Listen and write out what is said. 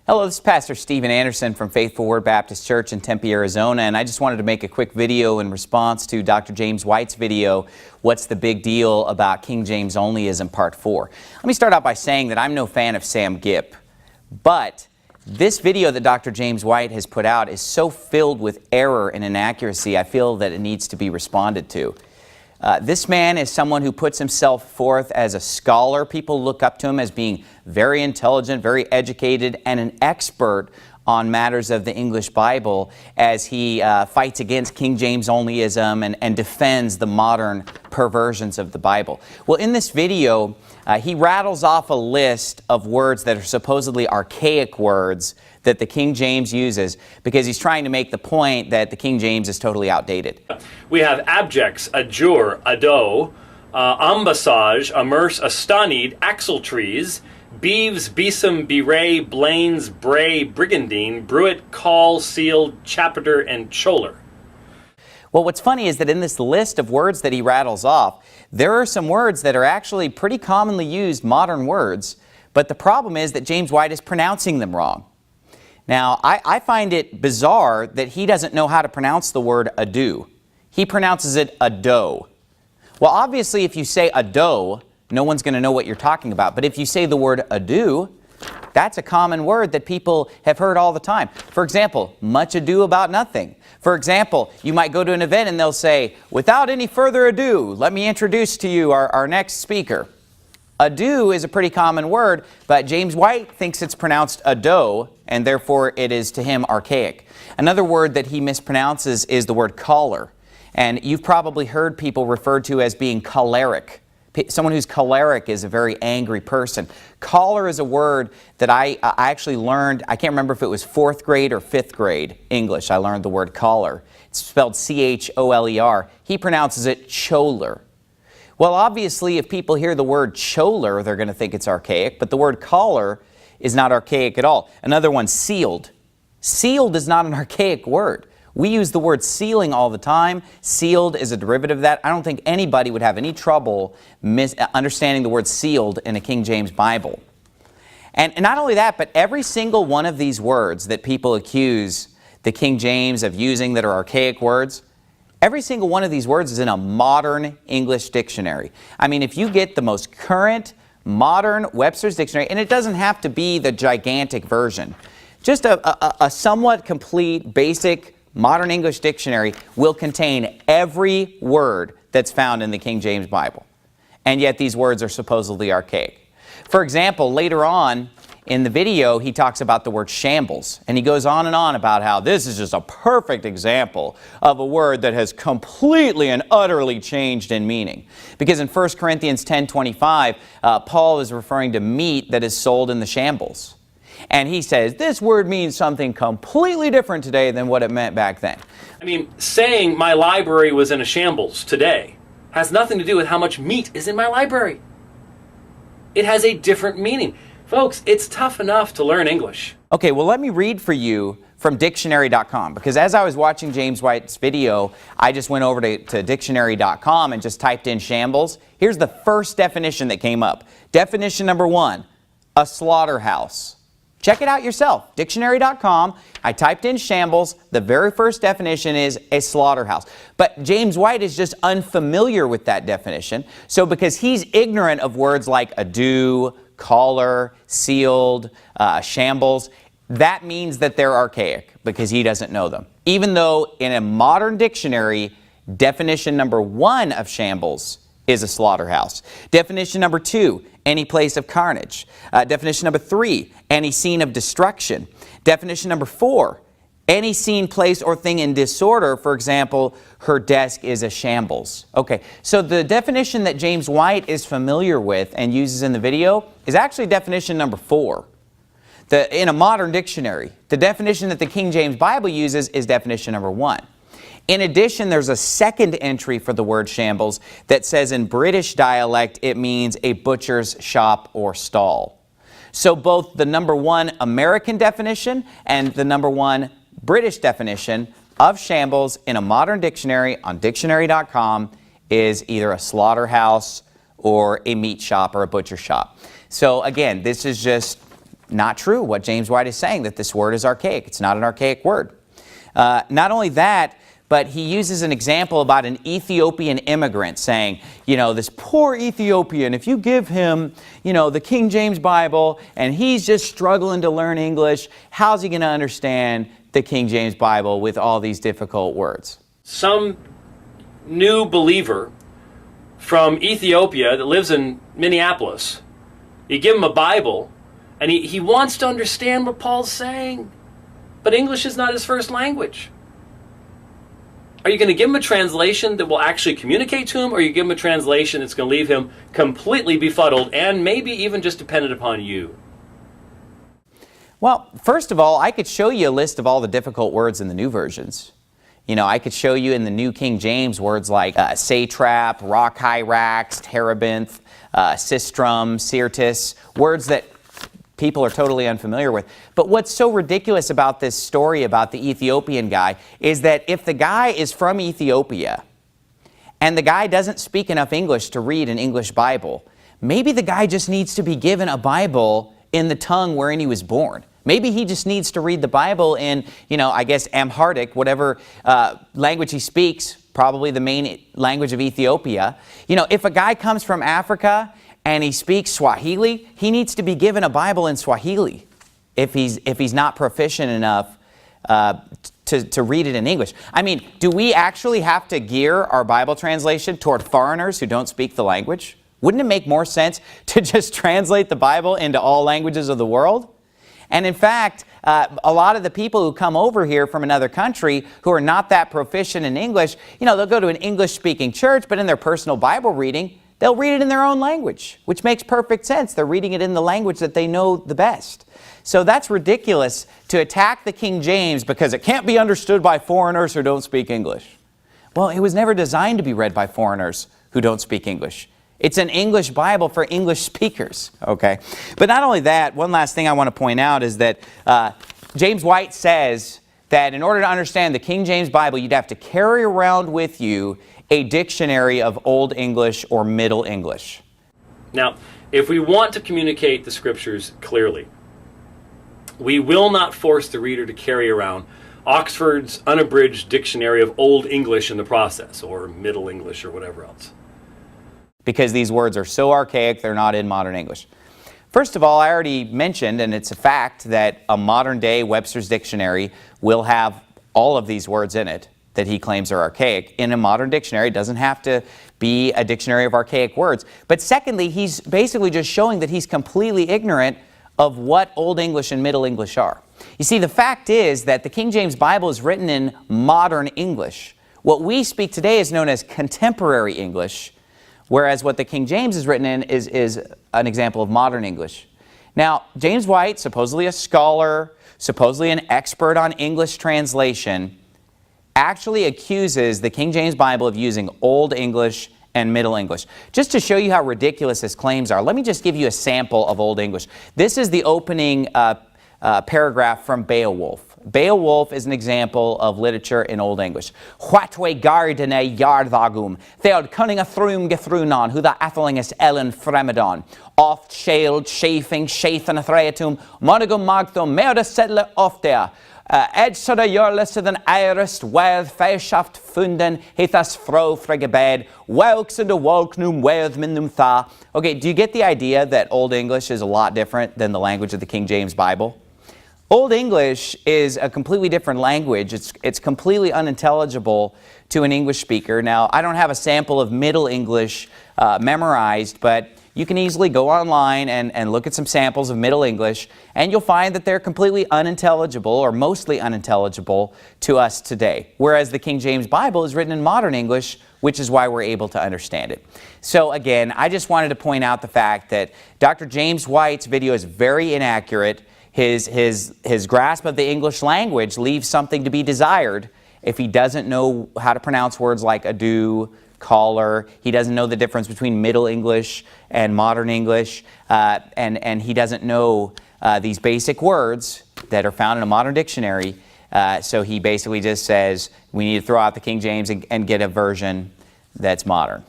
Hello, this is Pastor Steven Anderson from Faithful Word Baptist Church in Tempe, Arizona, and I just wanted to make a quick video in response to Dr. James White's video, What's the Big Deal About King James Onlyism, Part 4. Let me start out by saying that I'm no fan of Sam Gipp, but this video that Dr. James White has put out is so filled with error and inaccuracy, I feel that it needs to be responded to. This man is someone who puts himself forth as a scholar. People look up to him as being very intelligent, very educated, and an expert on matters of the English Bible as he fights against King James Onlyism and defends the modern perversions of the Bible. Well, in this video, he rattles off a list of words that are supposedly archaic words that the King James uses because he's trying to make the point that the King James is totally outdated. We have abjects, adjure, ado, ambassage, immerse, astonied, axletrees, beeves, besom, bewray, blains, bray, brigandine, bruit, call, sealed, chapter, and choler. Well, what's funny is that in this list of words that he rattles off, there are some words that are actually pretty commonly used modern words, but the problem is that James White is pronouncing them wrong. Now, I find it bizarre that he doesn't know how to pronounce the word ado. He pronounces it ado. Well, obviously, if you say ado, no one's going to know what you're talking about. But if you say the word ado, that's a common word that people have heard all the time. For example, much ado about nothing. For example, you might go to an event and they'll say, without any further ado, let me introduce to you our next speaker. Ado is a pretty common word, but James White thinks it's pronounced ado, and therefore it is to him archaic. Another word that he mispronounces is the word choler. And you've probably heard people referred to as being choleric. Someone who's choleric is a very angry person. Choler is a word that I actually learned, I can't remember if it was 4th grade or 5th grade English, I learned the word choler. It's spelled C-H-O-L-E-R. He pronounces it choler. Well, obviously, if people hear the word choler, they're going to think it's archaic, but the word choler is not archaic at all. Another one, sealed. Sealed is not an archaic word. We use the word sealing all the time. Sealed is a derivative of that. I don't think anybody would have any trouble understanding the word sealed in a King James Bible. And not only that, but every single one of these words that people accuse the King James of using that are archaic words, every single one of these words is in a modern English dictionary. I mean, if you get the most current, modern Webster's Dictionary, and it doesn't have to be the gigantic version, just a somewhat complete, basic, modern English dictionary will contain every word that's found in the King James Bible. And yet these words are supposedly archaic. For example, later on in the video, he talks about the word shambles. And he goes on and on about how this is just a perfect example of a word that has completely and utterly changed in meaning. Because in 1 Corinthians 10:25, Paul is referring to meat that is sold in the shambles. And he says, this word means something completely different today than what it meant back then. I mean, saying my library was in a shambles today has nothing to do with how much meat is in my library. It has a different meaning. Folks, it's tough enough to learn English. Okay, well, let me read for you from dictionary.com, because as I was watching James White's video, I just went over to dictionary.com and just typed in shambles. Here's the first definition that came up. Definition number 1, a slaughterhouse. Check it out yourself. Dictionary.com. I typed in shambles. The very first definition is a slaughterhouse. But James White is just unfamiliar with that definition. So because he's ignorant of words like ado, choler, sealed, shambles, that means that they're archaic because he doesn't know them. Even though in a modern dictionary, definition number 1 of shambles is a slaughterhouse. Definition number 2, any place of carnage. Definition number 3, any scene of destruction. Definition number 4, any scene, place, or thing in disorder. For example, her desk is a shambles. Okay, so the definition that James White is familiar with and uses in the video is actually definition number 4. In a modern dictionary, the definition that the King James Bible uses is definition number 1. In addition, there's a second entry for the word shambles that says in British dialect it means a butcher's shop or stall. So both the number 1 American definition and the number 1 British definition of shambles in a modern dictionary on dictionary.com is either a slaughterhouse or a meat shop or a butcher shop. So again, this is just not true what James White is saying, that this word is archaic. It's not an archaic word. Not only that, but he uses an example about an Ethiopian immigrant saying, you know, this poor Ethiopian, if you give him, you know, the King James Bible and he's just struggling to learn English, how's he going to understand the King James Bible with all these difficult words? Some new believer from Ethiopia that lives in Minneapolis, you give him a Bible and he wants to understand what Paul's saying, but English is not his first language. Are you going to give him a translation that will actually communicate to him, or you give him a translation that's going to leave him completely befuddled and maybe even just dependent upon you? Well, first of all, I could show you a list of all the difficult words in the new versions. You know, I could show you in the New King James words like satrap, rock hyrax, terebinth, sistrum, syrtis, words that people are totally unfamiliar with. But what's so ridiculous about this story about the Ethiopian guy is that if the guy is from Ethiopia and the guy doesn't speak enough English to read an English Bible, maybe the guy just needs to be given a Bible in the tongue wherein he was born. Maybe he just needs to read the Bible in, you know, I guess Amharic, whatever language he speaks, probably the main language of Ethiopia. You know, if a guy comes from Africa and he speaks Swahili, he needs to be given a Bible in Swahili if he's not proficient enough to read it in English. I mean, do we actually have to gear our Bible translation toward foreigners who don't speak the language? Wouldn't it make more sense to just translate the Bible into all languages of the world? And in fact, a lot of the people who come over here from another country who are not that proficient in English, you know, they'll go to an English-speaking church, but in their personal Bible reading, they'll read it in their own language, which makes perfect sense. They're reading it in the language that they know the best. So that's ridiculous to attack the King James because it can't be understood by foreigners who don't speak English. Well, it was never designed to be read by foreigners who don't speak English. It's an English Bible for English speakers, okay? But not only that, one last thing I want to point out is that James White says that in order to understand the King James Bible, you'd have to carry around with you a dictionary of Old English or Middle English. Now, if we want to communicate the Scriptures clearly, we will not force the reader to carry around Oxford's unabridged dictionary of Old English in the process, or Middle English, or whatever else. Because these words are so archaic, they're not in modern English. First of all, I already mentioned, and it's a fact, that a modern-day Webster's Dictionary will have all of these words in it that he claims are archaic. In a modern dictionary, it doesn't have to be a dictionary of archaic words. But secondly, he's basically just showing that he's completely ignorant of what Old English and Middle English are. You see, the fact is that the King James Bible is written in modern English. What we speak today is known as contemporary English, whereas what the King James is written in is an example of modern English. Now, James White, supposedly a scholar, supposedly an expert on English translation, actually accuses the King James Bible of using Old English and Middle English. Just to show you how ridiculous his claims are, let me just give you a sample of Old English. This is the opening paragraph from Beowulf. Beowulf is an example of literature in Old English. Whatwe gardene yardagum, theod cunning a thrum gethrunon, who the athelingus ellen fremedon, oft shald, chafing, shathan a threatum, monogum magthum, meoda settle oftea, ed soda jorless than irist, weth, feishaft funden, hithas fro fregebed, welks and a walknum weth minum tha. Okay, do you get the idea that Old English is a lot different than the language of the King James Bible? Old English is a completely different language. It's completely unintelligible to an English speaker. Now, I don't have a sample of Middle English memorized, but you can easily go online and look at some samples of Middle English, and you'll find that they're completely unintelligible, or mostly unintelligible, to us today. Whereas the King James Bible is written in modern English, which is why we're able to understand it. So again, I just wanted to point out the fact that Dr. James White's video is very inaccurate. His grasp of the English language leaves something to be desired if he doesn't know how to pronounce words like ado, caller. He doesn't know the difference between Middle English and modern English, and he doesn't know these basic words that are found in a modern dictionary. So he basically just says we need to throw out the King James and get a version that's modern.